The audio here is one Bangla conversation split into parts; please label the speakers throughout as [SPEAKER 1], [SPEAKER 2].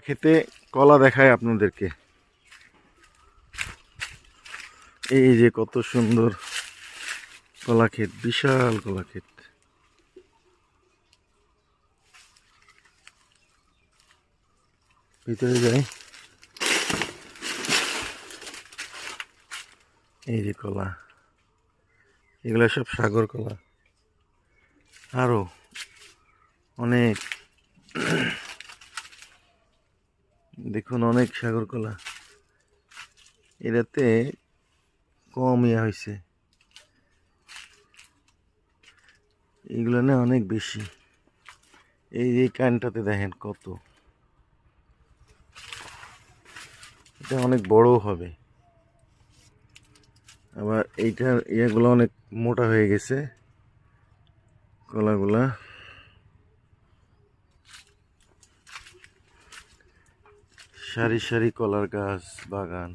[SPEAKER 1] খেতে কলা দেখায় আপনাদেরকে। এই যে কত সুন্দর কলা ক্ষেত, বিশাল কলা ক্ষেত। ভিতরে যাই, এই যে কলা, এগুলা সব সাগর কলা। আরো অনেক, দেখুন অনেক সাগর কলা। এটাতে কম ইয়া হয়েছে, এগুলো না অনেক বেশি। এই কানটাতে দেখেন কত, এটা অনেক বড় হবে। আবার এইটার ইয়েগুলো অনেক মোটা হয়ে গেছে কলাগুলা। সারি সারি কলার গাছ বাগান।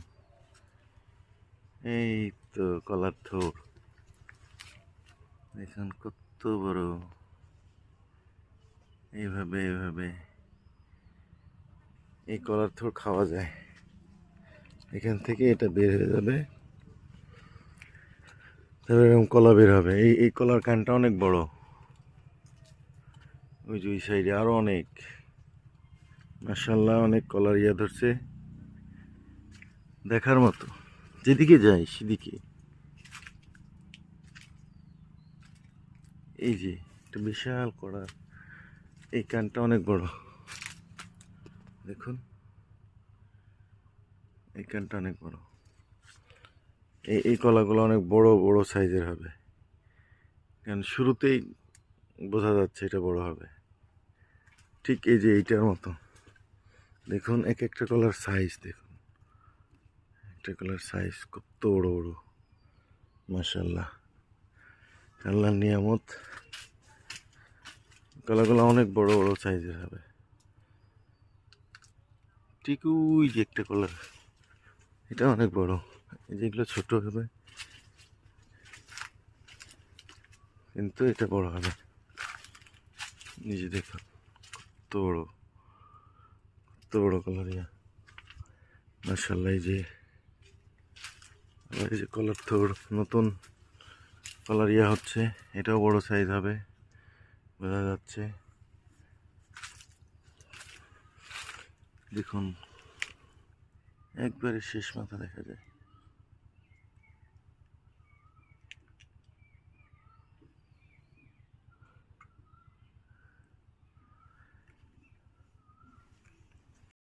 [SPEAKER 1] এই তো কলার থোর দেখুন কত বড়। এইভাবে এইভাবে এই কলার থোর খাওয়া যায়। এখান থেকে এটা বের হয়ে যাবে, তারপরে এরকম কলা বের হবে। এই কলার কানটা অনেক বড়। ওই যে ওই সাইডে আরো অনেক, মাশাআল্লাহ অনেক কলার ইয়া ধরছে, দেখার মতো। যেদিকে যাই সেদিকে এই যে একটা বিশাল কলা। এই কানটা অনেক বড়, দেখুন এই কানটা অনেক বড়। এই কলাগুলো অনেক বড় বড় সাইজের হবে, কারণ শুরুতেই বোঝা যাচ্ছে এটা বড় হবে। ঠিক এই যে এইটার মতো দেখুন, এক একটা কলার সাইজ দেখুন, একটা কলার সাইজ কত বড় বড়। মাশাআল্লাহ, আল্লাহর নিয়ামত। কলাগুলো অনেক বড় বড় সাইজের হবে। ঠিক ওই যে একটা কলা, এটা অনেক বড়। এই যেগুলো ছোট হবে, কিন্তু এটা বড় হবে। নিজে দেখুন কত বড়, কত বড় কলারিয়া। মাশাআল্লাহ, এই যে কলার থোড় নতুন কলারিয়া হচ্ছে, এটাও বড় সাইজ হবে বোঝা যাচ্ছে। দেখুন একবারে শেষ মাথা দেখা যায়।